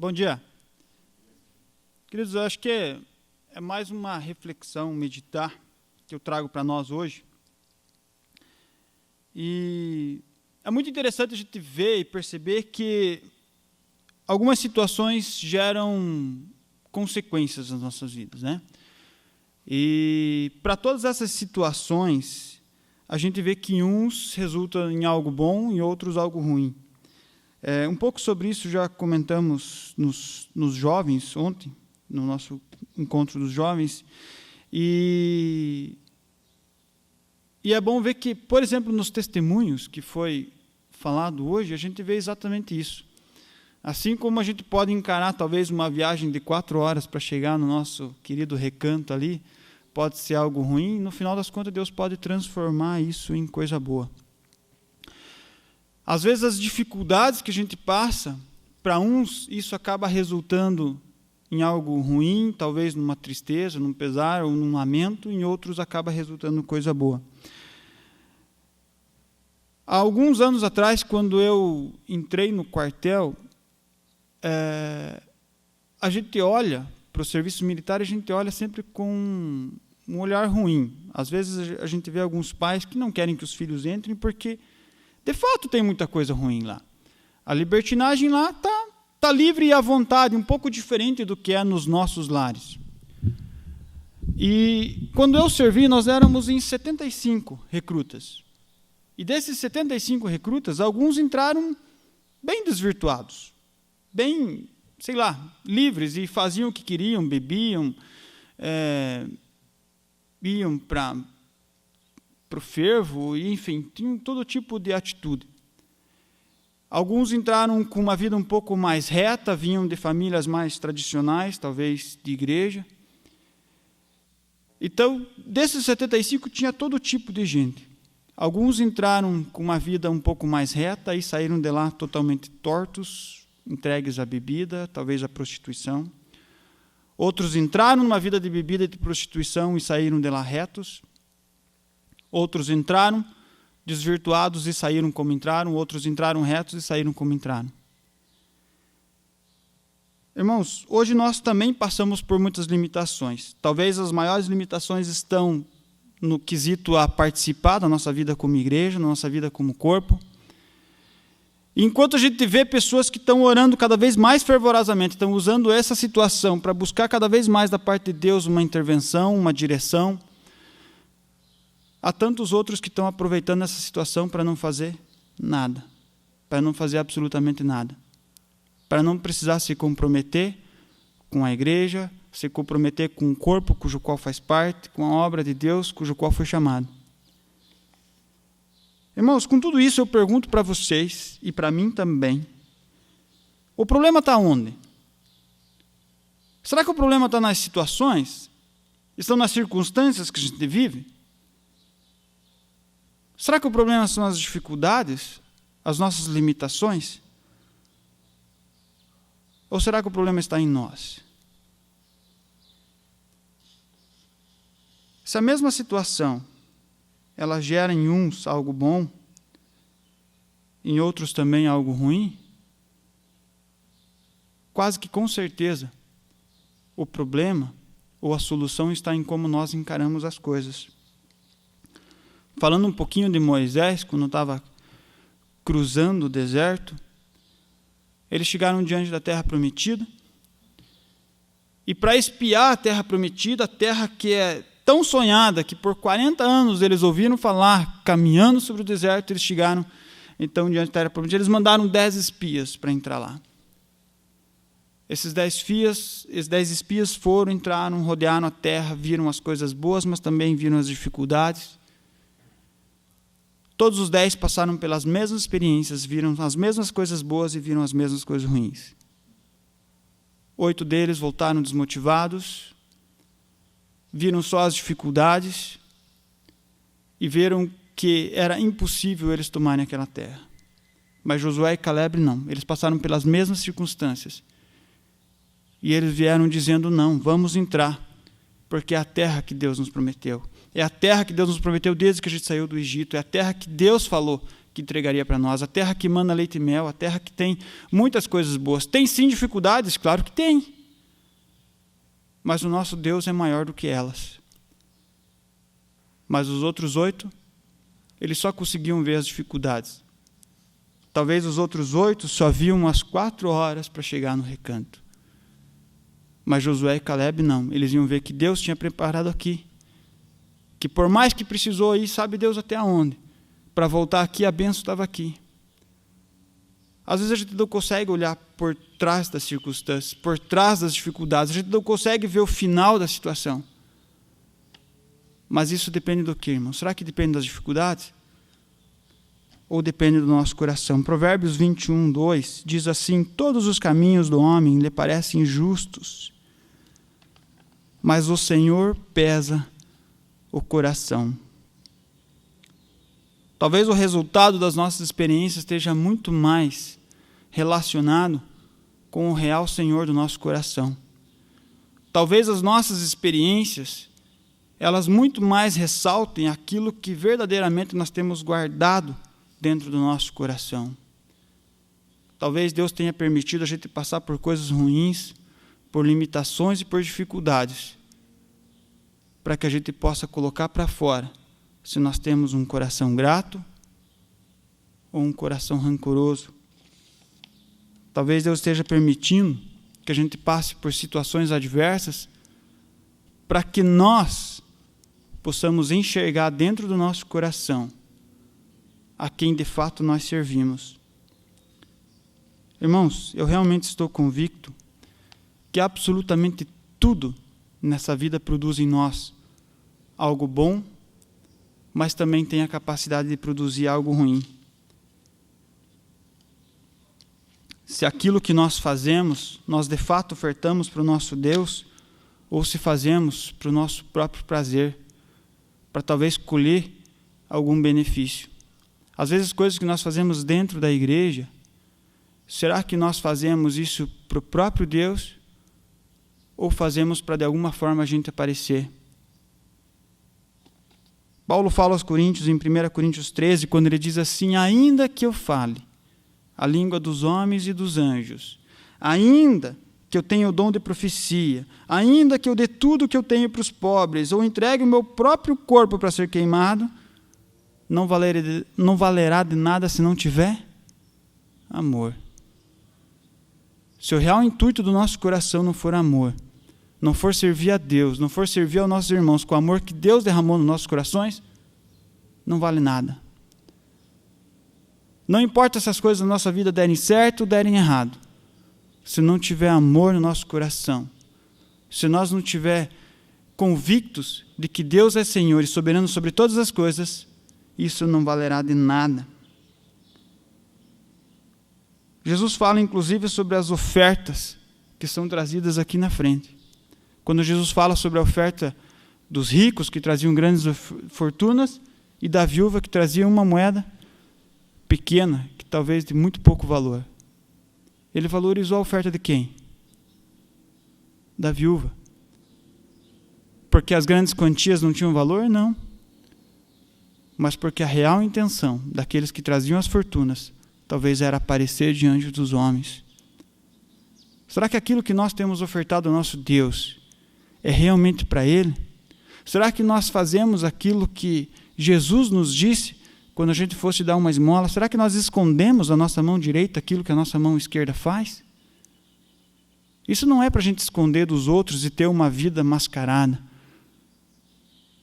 Bom dia. Queridos, eu acho que é mais uma reflexão, meditar, que eu trago para nós hoje. E é muito interessante a gente ver e perceber que algumas situações geram consequências nas nossas vidas, né? E para todas essas situações, a gente vê que em uns resulta em algo bom, em outros algo ruim. Um pouco sobre isso já comentamos nos jovens ontem, no nosso encontro dos jovens. E é bom ver que, por exemplo, nos testemunhos que foi falado hoje, a gente vê exatamente isso. Assim como a gente pode encarar talvez uma viagem de 4 horas para chegar no nosso querido recanto ali, pode ser algo ruim, no final das contas Deus pode transformar isso em coisa boa. Às vezes as dificuldades que a gente passa, para uns isso acaba resultando em algo ruim, talvez numa tristeza, num pesar ou num lamento, em outros acaba resultando em coisa boa. Há alguns anos atrás, quando eu entrei no quartel, a gente olha para o serviço militar, a gente olha sempre com um olhar ruim. Às vezes a gente vê alguns pais que não querem que os filhos entrem porque, de fato, tem muita coisa ruim lá. A libertinagem lá está livre e à vontade, um pouco diferente do que é nos nossos lares. E quando eu servi, nós éramos em 75 recrutas. E desses 75 recrutas, alguns entraram bem desvirtuados, bem, livres e faziam o que queriam, bebiam, iam para o fervo, e, enfim, tinham todo tipo de atitude. Alguns entraram com uma vida um pouco mais reta, vinham de famílias mais tradicionais, talvez de igreja. Então, desses 75, tinha todo tipo de gente. Alguns entraram com uma vida um pouco mais reta e saíram de lá totalmente tortos, entregues à bebida, talvez à prostituição. Outros entraram numa vida de bebida e de prostituição e saíram de lá retos. Outros entraram desvirtuados e saíram como entraram. Outros entraram retos e saíram como entraram. Irmãos, hoje nós também passamos por muitas limitações. Talvez as maiores limitações estão no quesito a participar da nossa vida como igreja, da nossa vida como corpo. Enquanto a gente vê pessoas que estão orando cada vez mais fervorosamente, estão usando essa situação para buscar cada vez mais da parte de Deus uma intervenção, uma direção, há tantos outros que estão aproveitando essa situação para não fazer nada, para não fazer absolutamente nada, para não precisar se comprometer com a igreja, se comprometer com o corpo cujo qual faz parte, com a obra de Deus cujo qual foi chamado. Irmãos, com tudo isso eu pergunto para vocês e para mim também, o problema está onde? Será que o problema está nas situações? Estão nas circunstâncias que a gente vive? Será que o problema são as dificuldades, as nossas limitações? Ou será que o problema está em nós? Se a mesma situação ela gera em uns algo bom, em outros também algo ruim, quase que com certeza o problema ou a solução está em como nós encaramos as coisas. Falando um pouquinho de Moisés, quando estava cruzando o deserto, eles chegaram diante da terra prometida, e para espiar a terra prometida, a terra que é tão sonhada, que por 40 anos eles ouviram falar, caminhando sobre o deserto, eles chegaram então diante da terra prometida, eles mandaram 10 espias para entrar lá. Esses 10 espias foram, entraram, rodearam a terra, viram as coisas boas, mas também viram as dificuldades. Todos os 10 passaram pelas mesmas experiências, viram as mesmas coisas boas e viram as mesmas coisas ruins. 8 deles voltaram desmotivados, viram só as dificuldades e viram que era impossível eles tomarem aquela terra. Mas Josué e Caleb não, eles passaram pelas mesmas circunstâncias. E eles vieram dizendo, não, vamos entrar, porque é a terra que Deus nos prometeu. É a terra que Deus nos prometeu desde que a gente saiu do Egito, é a terra que Deus falou que entregaria para nós, a terra que mana leite e mel, a terra que tem muitas coisas boas. Tem sim dificuldades, claro que tem, mas o nosso Deus é maior do que elas. Mas os outros 8, eles só conseguiam ver as dificuldades. Talvez os outros 8 só viam umas 4 horas para chegar no recanto. Mas Josué e Caleb não, eles iam ver que Deus tinha preparado aqui. Que por mais que precisou ir, sabe Deus até onde, para voltar aqui, a bênção estava aqui. Às vezes a gente não consegue olhar por trás das circunstâncias, por trás das dificuldades, a gente não consegue ver o final da situação. Mas isso depende do quê, irmão? Será que depende das dificuldades? Ou depende do nosso coração? Provérbios 21, 2 diz assim: todos os caminhos do homem lhe parecem justos, mas o Senhor pesa o coração. Talvez o resultado das nossas experiências esteja muito mais relacionado com o real Senhor do nosso coração. Talvez as nossas experiências, elas muito mais ressaltem aquilo que verdadeiramente nós temos guardado dentro do nosso coração. Talvez Deus tenha permitido a gente passar por coisas ruins, por limitações e por dificuldades, para que a gente possa colocar para fora se nós temos um coração grato ou um coração rancoroso. Talvez Deus esteja permitindo que a gente passe por situações adversas para que nós possamos enxergar dentro do nosso coração a quem de fato nós servimos. Irmãos, eu realmente estou convicto que absolutamente tudo nessa vida produz em nós algo bom, mas também tem a capacidade de produzir algo ruim. Se aquilo que nós fazemos, nós de fato ofertamos para o nosso Deus, ou se fazemos para o nosso próprio prazer, para talvez colher algum benefício. Às vezes, coisas que nós fazemos dentro da igreja, será que nós fazemos isso para o próprio Deus, ou fazemos para de alguma forma a gente aparecer? Paulo fala aos Coríntios, em 1 Coríntios 13, quando ele diz assim: ainda que eu fale a língua dos homens e dos anjos, ainda que eu tenha o dom de profecia, ainda que eu dê tudo que eu tenho para os pobres, ou entregue o meu próprio corpo para ser queimado, não valerá de nada se não tiver amor. Se o real intuito do nosso coração não for amor, não for servir a Deus, não for servir aos nossos irmãos com o amor que Deus derramou nos nossos corações, não vale nada. Não importa se as coisas na nossa vida derem certo ou derem errado, se não tiver amor no nosso coração, se nós não tiver convictos de que Deus é Senhor e soberano sobre todas as coisas, isso não valerá de nada. Jesus fala inclusive sobre as ofertas que são trazidas aqui na frente. Quando Jesus fala sobre a oferta dos ricos que traziam grandes fortunas e da viúva que trazia uma moeda pequena, que talvez de muito pouco valor. Ele valorizou a oferta de quem? Da viúva. Porque as grandes quantias não tinham valor? Não. Mas porque a real intenção daqueles que traziam as fortunas talvez era aparecer diante dos homens. Será que aquilo que nós temos ofertado ao nosso Deus é realmente para Ele? Será que nós fazemos aquilo que Jesus nos disse quando a gente fosse dar uma esmola? Será que nós escondemos da nossa mão direita aquilo que a nossa mão esquerda faz? Isso não é para a gente esconder dos outros e ter uma vida mascarada,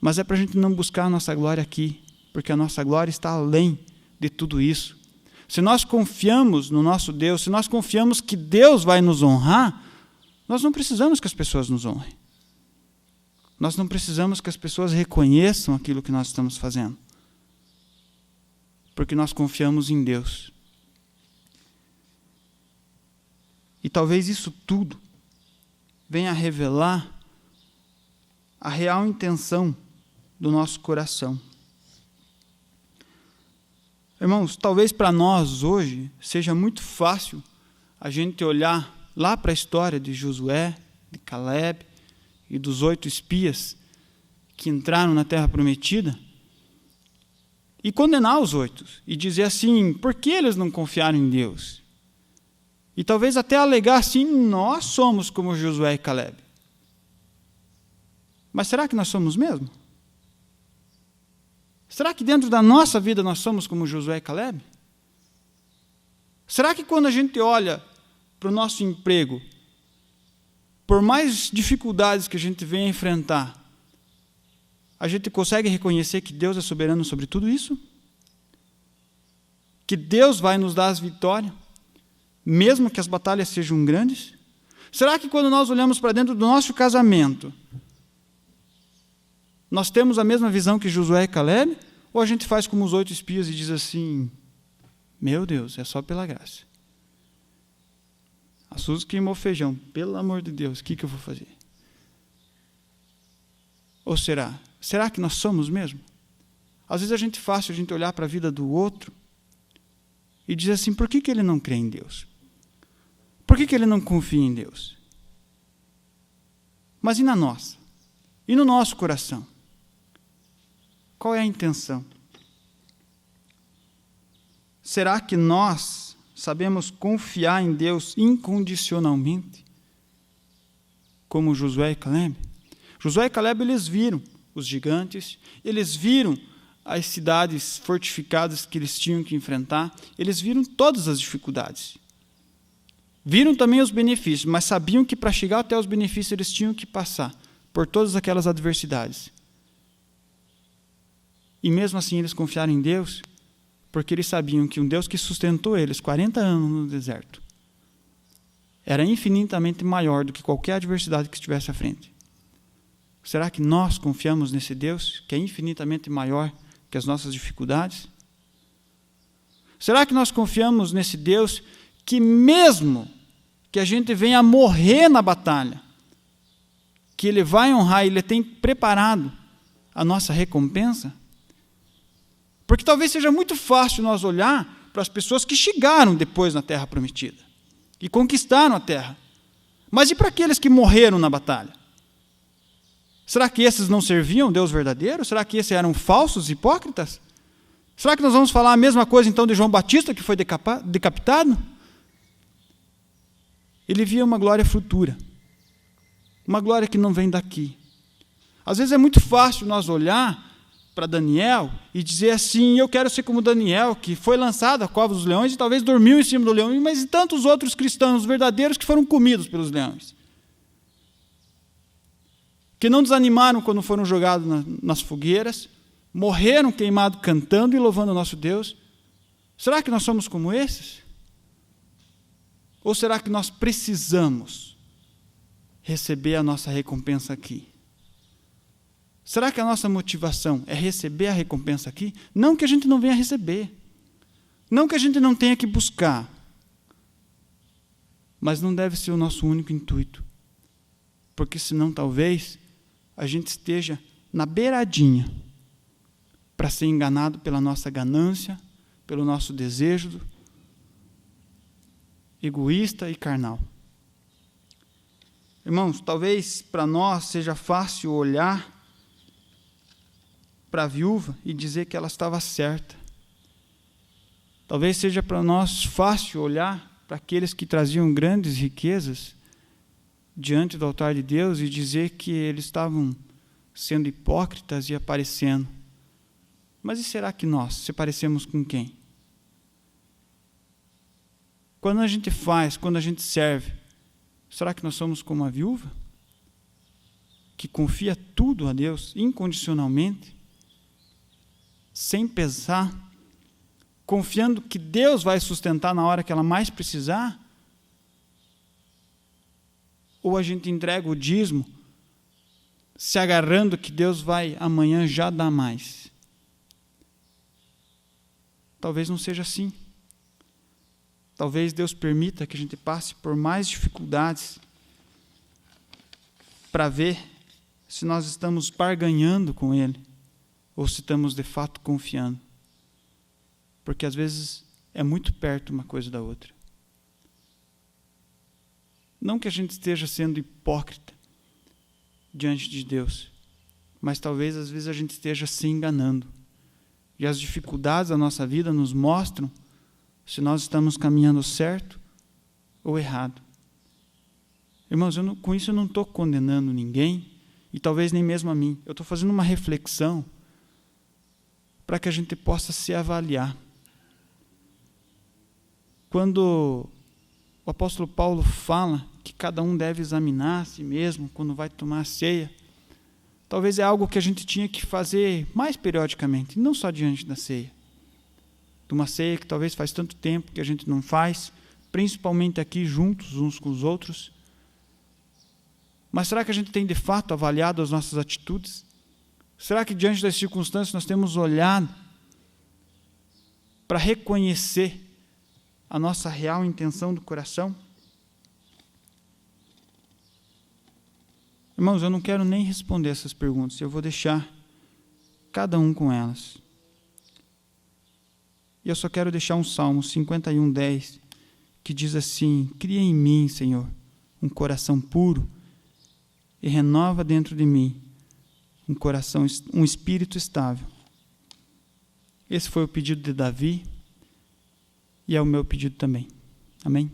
mas é para a gente não buscar a nossa glória aqui, porque a nossa glória está além de tudo isso. Se nós confiamos no nosso Deus, se nós confiamos que Deus vai nos honrar, nós não precisamos que as pessoas nos honrem. Nós não precisamos que as pessoas reconheçam aquilo que nós estamos fazendo, porque nós confiamos em Deus. E talvez isso tudo venha a revelar a real intenção do nosso coração. Irmãos, talvez para nós hoje seja muito fácil a gente olhar lá para a história de Josué, de Caleb e dos 8 espias que entraram na Terra Prometida e condenar os 8 e dizer assim, por que eles não confiaram em Deus? E talvez até alegar assim, nós somos como Josué e Caleb. Mas será que nós somos mesmo? Será que dentro da nossa vida nós somos como Josué e Caleb? Será que quando a gente olha para o nosso emprego, por mais dificuldades que a gente venha enfrentar, a gente consegue reconhecer que Deus é soberano sobre tudo isso? Que Deus vai nos dar as vitórias, mesmo que as batalhas sejam grandes? Será que quando nós olhamos para dentro do nosso casamento, nós temos a mesma visão que Josué e Caleb? Ou a gente faz como os 8 espias e diz assim, meu Deus, é só pela graça. A Suzy queimou feijão, pelo amor de Deus, o que eu vou fazer? Ou será? Será que nós somos mesmo? Às vezes é fácil a gente olhar para a vida do outro e dizer assim, por que ele não crê em Deus? Por que ele não confia em Deus? Mas e na nossa? E no nosso coração? Qual é a intenção? Será que nós sabemos confiar em Deus incondicionalmente? Como Josué e Caleb? Josué e Caleb, eles viram os gigantes, eles viram as cidades fortificadas que eles tinham que enfrentar, eles viram todas as dificuldades. Viram também os benefícios, mas sabiam que para chegar até os benefícios eles tinham que passar por todas aquelas adversidades. E mesmo assim eles confiaram em Deus, porque eles sabiam que um Deus que sustentou eles 40 anos no deserto era infinitamente maior do que qualquer adversidade que estivesse à frente. Será que nós confiamos nesse Deus que é infinitamente maior que as nossas dificuldades? Será que nós confiamos nesse Deus que mesmo que a gente venha a morrer na batalha, que Ele vai honrar, Ele tem preparado a nossa recompensa? Porque talvez seja muito fácil nós olhar para as pessoas que chegaram depois na Terra Prometida e conquistaram a Terra. Mas e para aqueles que morreram na batalha? Será que esses não serviam o Deus verdadeiro? Será que esses eram falsos, hipócritas? Será que nós vamos falar a mesma coisa então de João Batista, que foi decapitado? Ele via uma glória futura, uma glória que não vem daqui. Às vezes é muito fácil nós olhar para Daniel e dizer assim, eu quero ser como Daniel, que foi lançado à cova dos leões e talvez dormiu em cima do leão, mas e tantos outros cristãos verdadeiros que foram comidos pelos leões, que não desanimaram quando foram jogados nas fogueiras, morreram queimados cantando e louvando o nosso Deus. Será que nós somos como esses? Ou será que nós precisamos receber a nossa recompensa aqui? Será que a nossa motivação é receber a recompensa aqui? Não que a gente não venha receber, não que a gente não tenha que buscar, mas não deve ser o nosso único intuito, porque senão talvez a gente esteja na beiradinha para ser enganado pela nossa ganância, pelo nosso desejo egoísta e carnal. Irmãos, talvez para nós seja fácil olhar para a viúva e dizer que ela estava certa. Talvez seja para nós fácil olhar para aqueles que traziam grandes riquezas diante do altar de Deus e dizer que eles estavam sendo hipócritas e aparecendo. Mas e será que nós se parecemos com quem? Quando a gente faz, quando a gente serve, será que nós somos como a viúva? Que confia tudo a Deus, incondicionalmente, sem pensar, confiando que Deus vai sustentar na hora que ela mais precisar? Ou a gente entrega o dízimo, se agarrando que Deus vai amanhã já dar mais? Talvez não seja assim. Talvez Deus permita que a gente passe por mais dificuldades para ver se nós estamos barganhando com Ele ou se estamos de fato confiando. Porque às vezes é muito perto uma coisa da outra. Não que a gente esteja sendo hipócrita diante de Deus, mas talvez às vezes a gente esteja se enganando e as dificuldades da nossa vida nos mostram se nós estamos caminhando certo ou errado. Irmãos, com isso eu não estou condenando ninguém, e talvez nem mesmo a mim. Eu estou fazendo uma reflexão para que a gente possa se avaliar. Quando o apóstolo Paulo fala que cada um deve examinar a si mesmo quando vai tomar a ceia, talvez é algo que a gente tinha que fazer mais periodicamente, não só diante da ceia. De uma ceia que talvez faz tanto tempo que a gente não faz, principalmente aqui juntos, uns com os outros. Mas será que a gente tem de fato avaliado as nossas atitudes? Será que diante das circunstâncias nós temos olhado para reconhecer a nossa real intenção do coração? Irmãos, eu não quero nem responder essas perguntas, eu vou deixar cada um com elas. E eu só quero deixar um Salmo 51:10, que diz assim: cria em mim, Senhor, um coração puro e renova dentro de mim um espírito estável. Esse foi o pedido de Davi e é o meu pedido também. Amém?